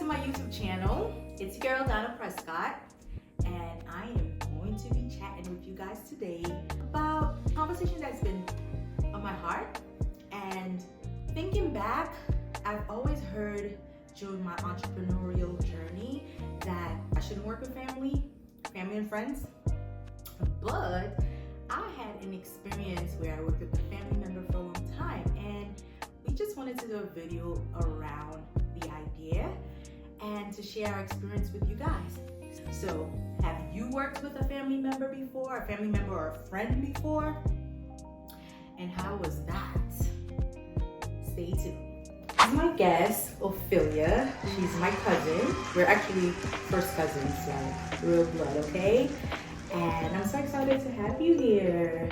my YouTube channel. It's your girl Donna Prescott, and I am going to be chatting with you guys today about a conversation that's been on my heart. And thinking back, I've always heard during my entrepreneurial journey that I shouldn't work with family and friends, but I had an experience where I worked with a family member for a long time, and we just wanted to do a video around the idea and to share our experience with you guys. So, have you worked with a family member before, a family member or a friend before? And how was that? Stay tuned. My guest, Ophelia, she's my cousin. We're actually first cousins, like real blood, okay? And I'm so excited to have you here.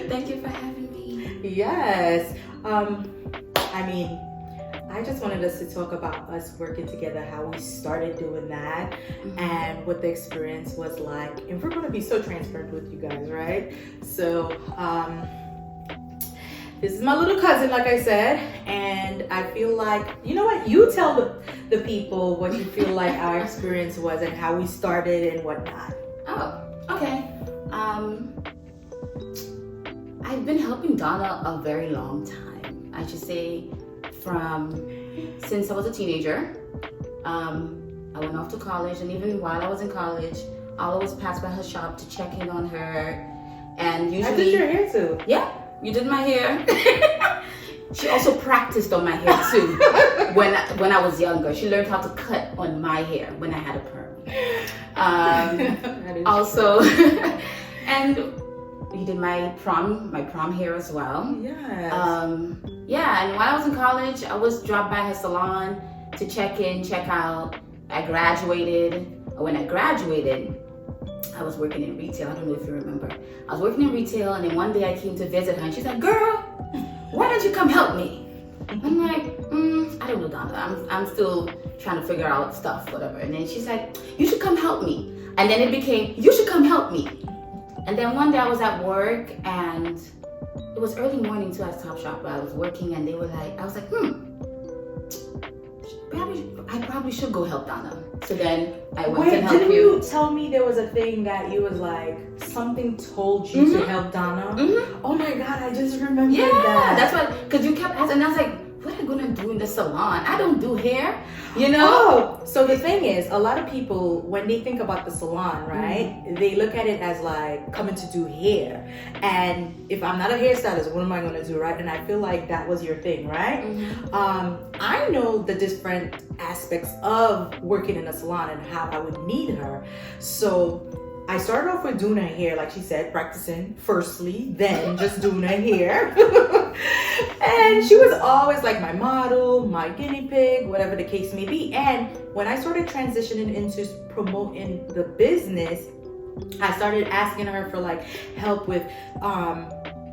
Thank you for having me. Yes. I just wanted us to talk about us working together, how we started doing that, and what the experience was like. And we're going to be so transparent with you guys, right? So, this is my little cousin, like I said, and I feel like, you know what? You tell the people what you feel like our experience was and how we started and whatnot. Oh, okay. I've been helping Donna a very long time. I should say since I was a teenager. I went off to college, and even while I was in college, I always passed by her shop to check in on her. And usually, I did your hair too. Yeah, you did my hair. She also practiced on my hair too. when I was younger, she learned how to cut on my hair when I had a perm. Also, and you did my prom hair as well. Yes. Yeah, and while I was in college, I was dropped by her salon to check in, check out. I graduated. When I graduated, I was working in retail. I don't know if you remember. I was working in retail, and then one day I came to visit her, and she's like, "Girl, why don't you come help me?" I'm like, I don't know, Donna. I'm still trying to figure out stuff, whatever. And then she's like, "You should come help me." And then it became, "You should come help me." And then one day I was at work, and it was early morning too at Top Shop where I was working, and they were like, I was like, I probably should go help Donna. So then I went and helped you. Didn't you tell me there was a thing that you was like, something told you to help Donna? Oh my God, I just remember that. That's what, because you kept asking, and I was like, what am I gonna do in the salon? I don't do hair, you know? Oh, so the thing is, a lot of people, when they think about the salon, right, they look at it as like coming to do hair. And if I'm not a hairstylist, what am I gonna do, right? And I feel like that was your thing, right? I know the different aspects of working in a salon and how I would need her. So I started off with doing her hair, like she said, practicing firstly, then just doing her hair. And she was always like my model, my guinea pig, whatever the case may be. And when I started transitioning into promoting the business, I started asking her for like help with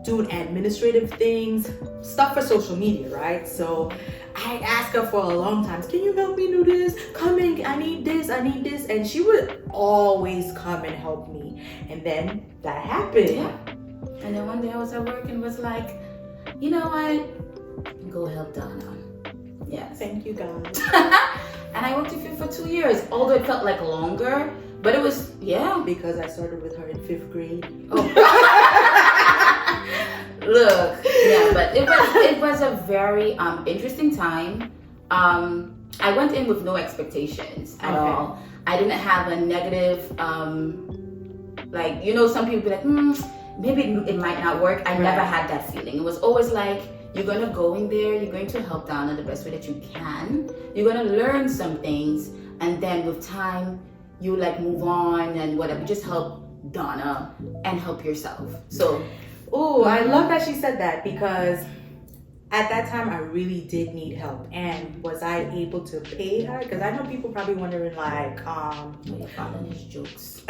doing administrative things, stuff for social media, right? So I asked her for a long time, can you help me do this? Come in, I need this. And she would always come and help me. And then that happened. Yeah. And then one day I was at work and was like, you know what? Go help Donna. Yes. Thank you, guys. And I worked with you for 2 years, although it felt like longer, but it was, because I started with her in 5th grade. Oh. Look, but it was a very interesting time. I went in with no expectations at all. I didn't have a negative, some people be like, maybe it might not work. I never had that feeling. It was always like, you're going to go in there, you're going to help Donna the best way that you can. You're going to learn some things, and then with time, you move on and whatever. Just help Donna and help yourself. So, I love that she said that, because at that time I really did need help. And was I able to pay her? Because I know people probably wondering you're following his jokes.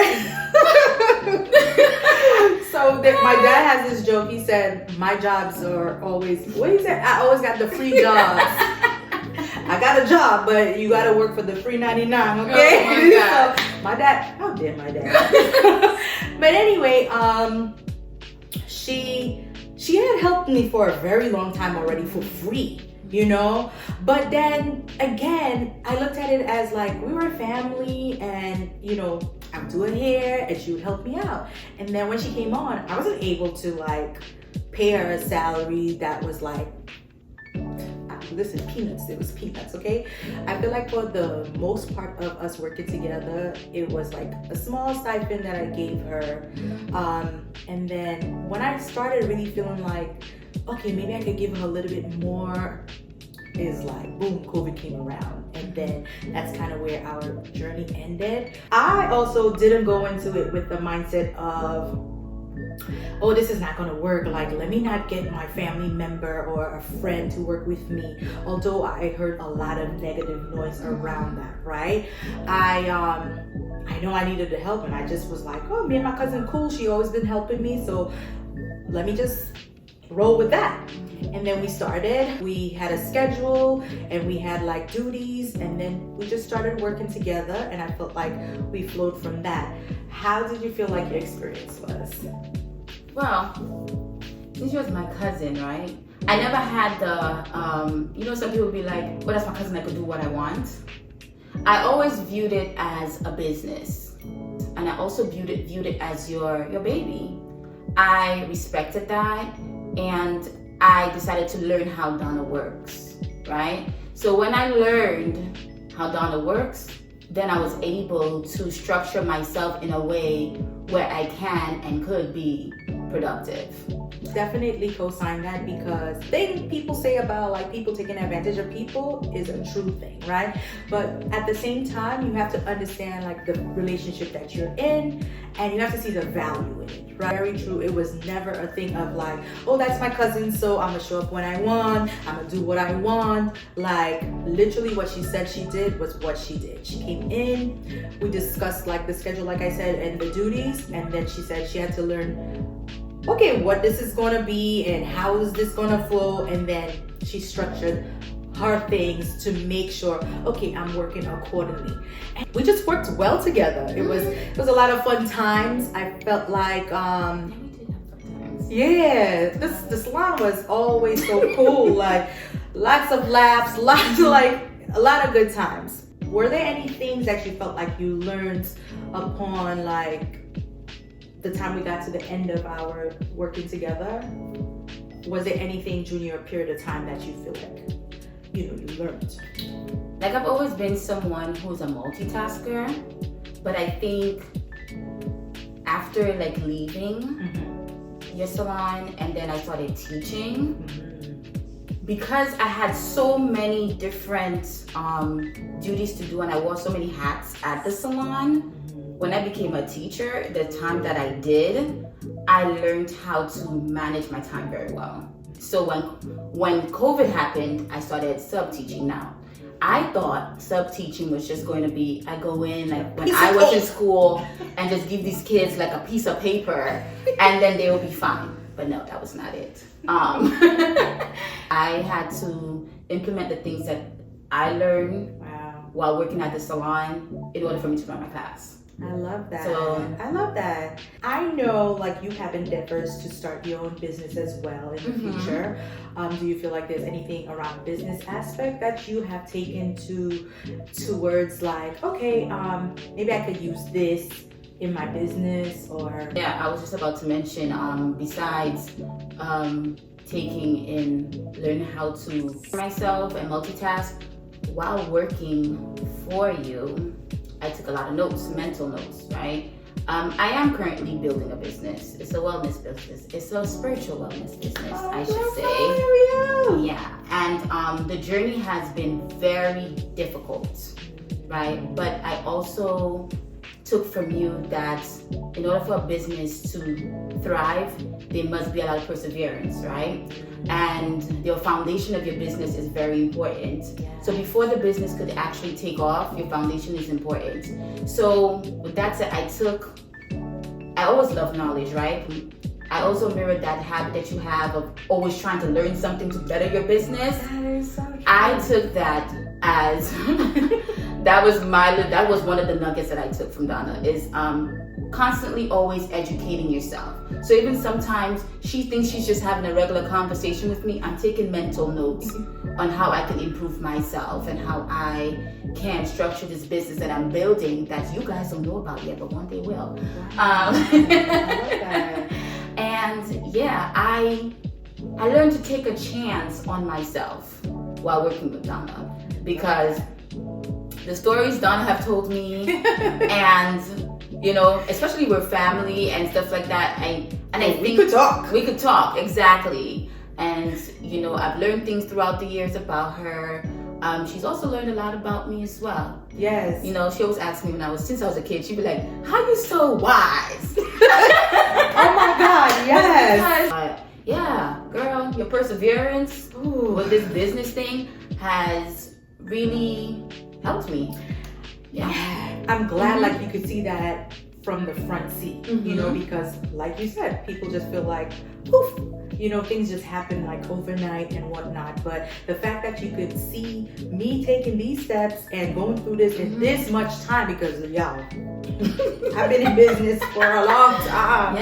So my dad has this joke. He said, my jobs are always, what he said? I always got the free jobs. I got a job, but you got to work for the free 99, okay? Oh my God. So my dad, how dare my dad? But anyway, she had helped me for a very long time already for free. you know? But then again, I looked at it as like we were family, and you know, I'm doing hair and she would help me out. And then when she came on, I wasn't able to like pay her a salary that was like, listen, peanuts. It was peanuts, okay? I feel like for the most part of us working together, it was like a small stipend that I gave her. And then when I started really feeling like, okay, maybe I could give her a little bit more, is like, boom, COVID came around. And then that's kind of where our journey ended. I also didn't go into it with the mindset of, oh, this is not gonna work. Like, let me not get my family member or a friend to work with me. Although I heard a lot of negative noise around that, right? I know I needed the help, and I just was like, oh, me and my cousin, cool. She always been helping me, so let me just roll with that. And then we started. We had a schedule, and we had like duties, and then we just started working together, and I felt like we flowed from that. How did you feel like your experience was? Well, since she was my cousin, right? I never had the, you know, some people would be like, well, that's my cousin, I could do what I want. I always viewed it as a business. And I also viewed it as your baby. I respected that, and I decided to learn how Donna works, right? So when I learned how Donna works, then I was able to structure myself in a way where I can and could be productive. Definitely co-sign that, because thing people say about like people taking advantage of people is a true thing, right? But at the same time, you have to understand like the relationship that you're in, and you have to see the value in it, right? Very true. It was never a thing of like, oh, that's my cousin, so I'm gonna show up when I want, I'm gonna do what I want. Like literally what she said she did was what she did. She came in, we discussed like the schedule, like I said, and the duties, and then she said she had to learn, okay, what this is gonna be and how is this gonna flow, and then she structured her things to make sure, okay, I'm working accordingly. And we just worked well together. It was a lot of fun times. I felt like yeah, the salon was always so cool. Like lots of laughs, a lot of good times. Were there any things that you felt like you learned upon like the time we got to the end of our working together? Was there anything during your period of time that you feel like, you know, you learned? Like I've always been someone who's a multitasker, but I think after like leaving your salon and then I started teaching, because I had so many different duties to do and I wore so many hats at the salon, when I became a teacher, the time that I did, I learned how to manage my time very well. So when COVID happened, I started sub-teaching now. I thought sub-teaching was just going to be, I go in like when I was in school and just give these kids like a piece of paper and then they will be fine. But no, that was not it. I had to implement the things that I learned while working at the salon in order for me to run my class. I love that. So, I love that. I know like you have endeavors to start your own business as well in the future. Do you feel like there's anything around business aspect that you have taken towards like, okay, maybe I could use this in my business? Or yeah, I was just about to mention, besides taking in learning how to myself and multitask while working for you, I took a lot of notes, mental notes, right? I am currently building a business. It's a wellness business. It's a spiritual wellness business, I should say. Yeah, and the journey has been very difficult, right? But I also took from you that in order for a business to thrive, there must be a lot of perseverance, right? And the foundation of your business is very important. So before the business could actually take off, your foundation is important. So with that said, I always love knowledge, right? I also mirrored that habit that you have of always trying to learn something to better your business. That is so true. I took that as, that was one of the nuggets that I took from Donna, is constantly always educating yourself. So even sometimes she thinks she's just having a regular conversation with me, I'm taking mental notes on how I can improve myself and how I can structure this business that I'm building that you guys don't know about yet, but one day will. I love that. And yeah, I learned to take a chance on myself while working with Donna, because the stories Donna have told me, and you know, especially with family and stuff like that, I think we could talk, exactly. And you know, I've learned things throughout the years about her. She's also learned a lot about me as well. Yes. You know, she always asked me since I was a kid, she'd be like, "How you so wise?" Oh my God, yes. Yeah, girl, your perseverance with this business thing has really helped me. Yeah. I'm glad like you could see that from the front seat, you know, because like you said, people just feel like, poof, you know, things just happen like overnight and whatnot. But the fact that you could see me taking these steps and going through this in this much time, because y'all, I've been in business for a long time,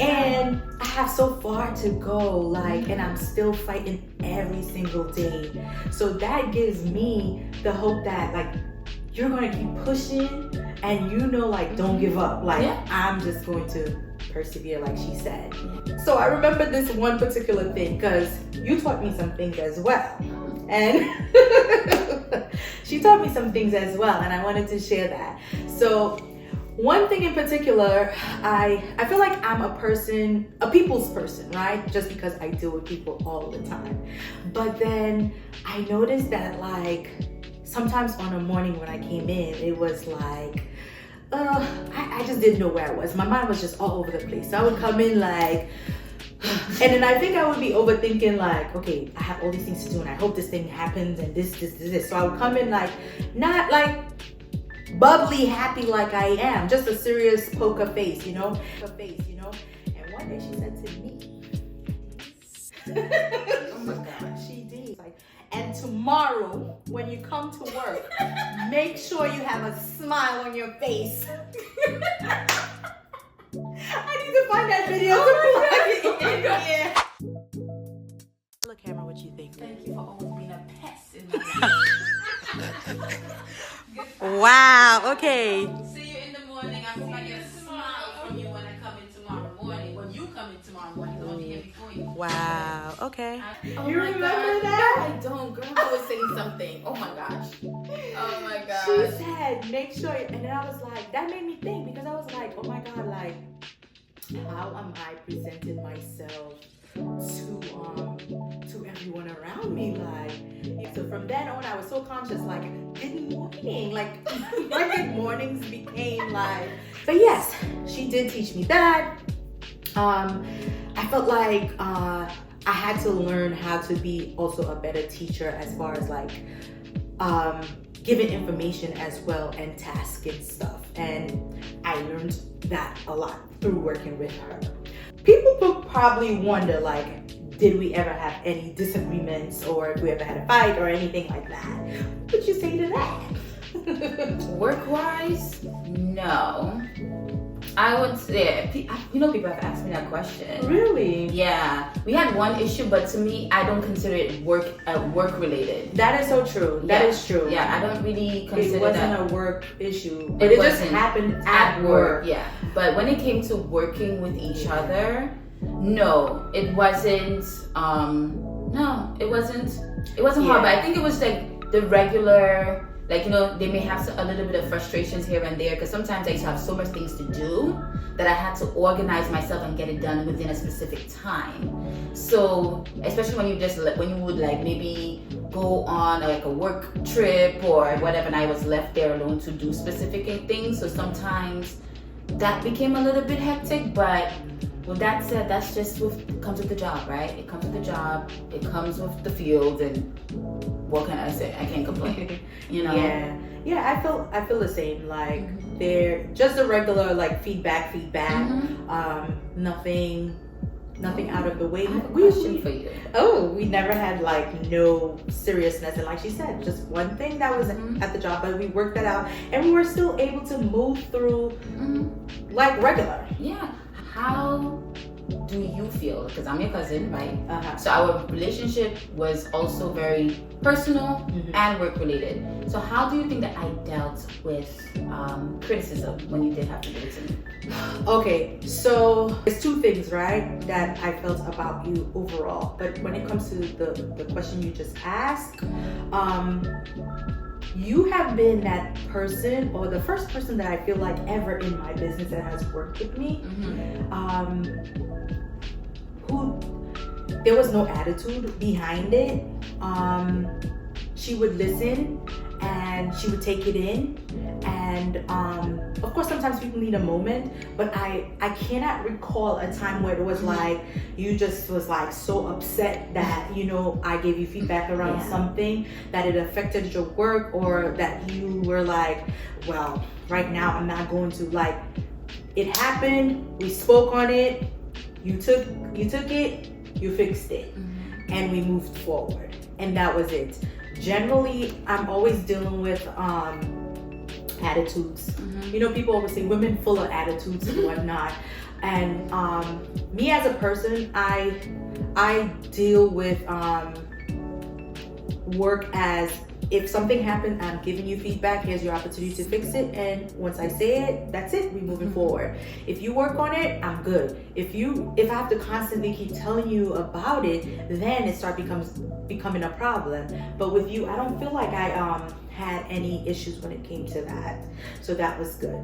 and I have so far to go, like, and I'm still fighting every single day. So that gives me the hope that like you're gonna keep pushing, and you know, like, don't give up. Like, I'm just going to persevere, like she said. So I remember this one particular thing because you taught me some things as well, and she taught me some things as well, and I wanted to share that. So one thing in particular, I feel like I'm a people's person, right? Just because I deal with people all the time. But then I noticed that like sometimes on a morning when I came in, it was like, I just didn't know where I was. My mind was just all over the place. So I would come in like, and then I think I would be overthinking like, okay, I have all these things to do and I hope this thing happens and this. So I would come in like, not like bubbly happy like I am, just a serious poker face, you know? And one day she said to me, oh my God, she did. Like, and tomorrow, when you come to work, make sure you have a smile on your face. I need to find that video. Look, camera, what you think? Thank you for always being a pest in my life. Wow, okay. See you in the morning. I hope I get a smile from you when I come in tomorrow morning. When you come in tomorrow morning, I'll be here before you. Wow, okay. Oh You my remember gosh. that? No, I don't. Girl, I was saying something. Oh my gosh. Oh my gosh. She said, make sure, and then I was like, that made me think, because I was like, oh my God, like, how am I presenting myself to everyone around me? Like, so from then on, I was so conscious, like, good morning, like, my good mornings became like, but yes, she did teach me that. I felt like I had to learn how to be also a better teacher as far as like giving information as well and tasking stuff, and I learned that a lot through working with her. People will probably wonder, like, did we ever have any disagreements, or if we ever had a fight or anything like that? What would you say to that? Work-wise, no. I would say, you know, people have asked me that question. Really? Yeah, we had one issue, but to me, I don't consider it work related. That is so true. That is true. Yeah, I don't really consider it wasn't that a work issue. It just happened at work. Yeah, but when it came to working with each other, no, it wasn't. No, it wasn't hard. But I think it was like the regular. Like, you know, they may have a little bit of frustrations here and there, because sometimes I used to have so much things to do that I had to organize myself and get it done within a specific time. So, especially when you would like maybe go on like a work trip or whatever, and I was left there alone to do specific things. So sometimes that became a little bit hectic, but with that said, that's just comes with the job, right? It comes with the job, it comes with the field, and what can I say? I can't complain. You know? Yeah, I feel the same. Like, they're just a regular like feedback. Nothing out of the way. I have a question for you. Oh, we never had like no seriousness, and like she said, just one thing that was at the job, but we worked that out, and we were still able to move through like regular. Yeah. How do you feel? Because I'm your cousin, right? Uh-huh. So our relationship was also very personal and work related. So how do you think that I dealt with criticism when you did have to give it to me? Okay, so there's two things, right, that I felt about you overall. But when it comes to the question you just asked, you have been that person, or the first person that I feel like ever in my business that has worked with me, who there was no attitude behind it. She would listen and she would take it in, and of course sometimes people need a moment, but I cannot recall a time where it was like you just was like so upset that, you know, I gave you feedback around something that it affected your work, or that you were like, well, right now I'm not going to, like, it happened, we spoke on it, you took it, you fixed it, and we moved forward, and that was it. Generally, I'm always dealing with attitudes. You know, people always say women full of attitudes and whatnot. And me as a person, I deal with work as, if something happened, I'm giving you feedback, here's your opportunity to fix it, and once I say it, that's it, we're moving forward. If you work on it, I'm good. If I have to constantly keep telling you about it, then it becoming a problem. But with you, I don't feel like I had any issues when it came to that. So that was good.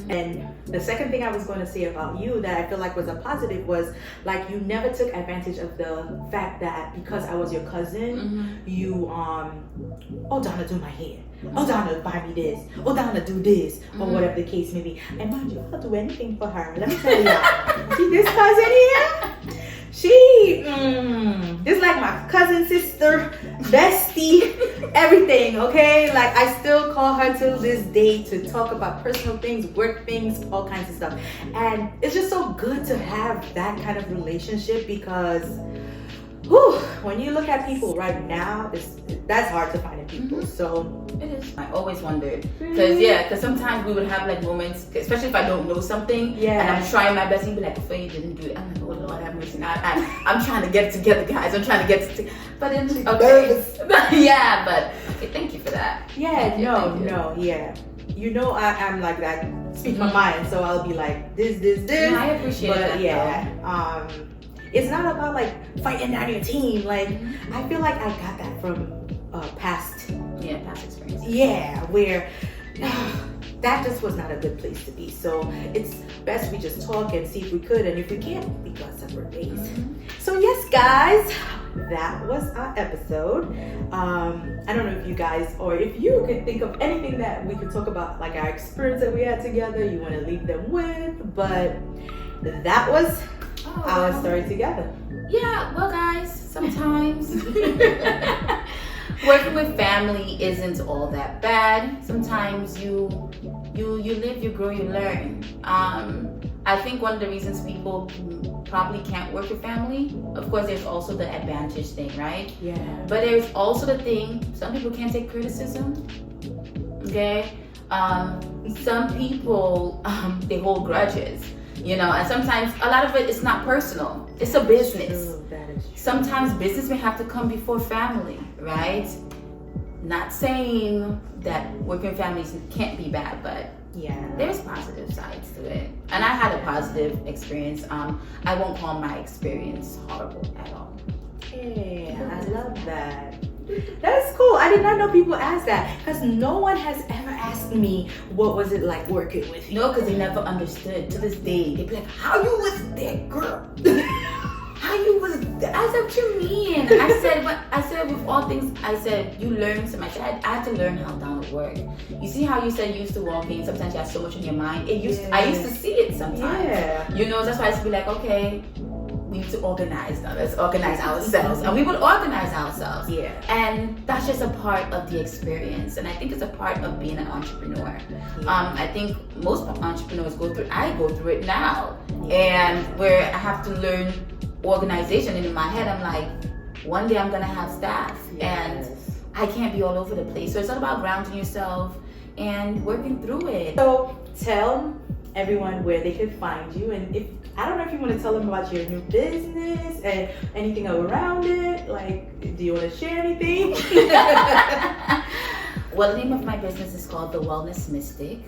And the second thing I was going to say about you that I feel like was a positive was, like, you never took advantage of the fact that because I was your cousin, you oh, Donna, do my hair. Oh, Donna, buy me this. Oh, Donna, do this, or whatever the case may be. And mind you, I'll do anything for her. Let me tell y'all. See this cousin here? She, this is like my cousin, sister, bestie, everything, okay? Like, I still call her till this day to talk about personal things, work things, all kinds of stuff. And it's just so good to have that kind of relationship, because when you look at people right now, that's hard to find in people. So it is. I always wondered, because sometimes we would have like moments, especially if I don't know something, and I'm trying my best, and be like, "Before you didn't do it," I'm like, "Oh Lord, have mercy." I'm trying to get it together, guys. I'm trying to get it. But then, but okay, thank you for that. Yeah, no, yeah. You know, I'm like that. Speak my mind, so I'll be like this. No, I appreciate that. Yeah, it's not about like fighting on your team. Like, I feel like I got that from past experience. Yeah, where that just was not a good place to be. So it's best we just talk and see if we could, and if we can't, we go separate ways. So yes, guys, that was our episode. I don't know if you guys, or if you could think of anything that we could talk about, like our experience that we had together, you want to leave them with, but that was our story together. Yeah, well guys, sometimes working with family isn't all that bad. Sometimes you live, you grow, you learn. I think one of the reasons people probably can't work with family, of course there's also the advantage thing, right? Yeah. But there's also the thing, some people can't take criticism, okay? Some people, they hold grudges. You know, and sometimes a lot of it is not personal. It's a business. True, that is true. Sometimes business may have to come before family, right? Not saying that working families can't be bad, but there's positive sides to it. And I had a positive experience. I won't call my experience horrible at all. Yeah, I love that. That's cool. I did not know people asked that, because no one has ever asked me what was it like working with you. No, because they never understood. To this day, they'd be like, "How you was there, girl? How you was there?" I said, "What you mean?" I said with all things, I said, you learn so much. I had to learn how Donna work. You see how you said you used to walk in, sometimes you have so much in your mind. I used to see it sometimes. Yeah. You know, that's why I used to be like, okay, we need to organize now. Let's organize ourselves. And we would organize ourselves. Yeah. And that's just a part of the experience. And I think it's a part of being an entrepreneur. Yeah. I think most entrepreneurs go through it now. Yeah. And where I have to learn organization. And in my head, I'm like, one day I'm gonna have staff. Yes. And I can't be all over the place. So it's all about grounding yourself and working through it. So tell everyone where they could find you, and if I don't know if you want to tell them about your new business and anything around it. Like, do you want to share anything? Well, the name of my business is called The Wellness Mystic.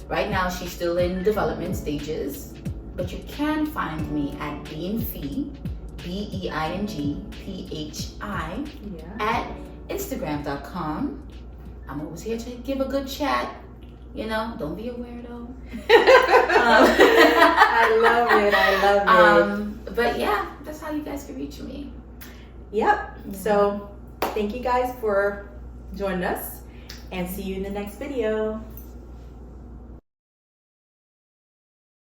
Right now, she's still in development stages, but you can find me at Beingphi, BEINGPHI, at Instagram.com. I'm always here to give a good chat. You know, don't be a weirdo. I love it. I love it. But yeah, that's how you guys can reach me. Yep. So thank you guys for joining us, and see you in the next video.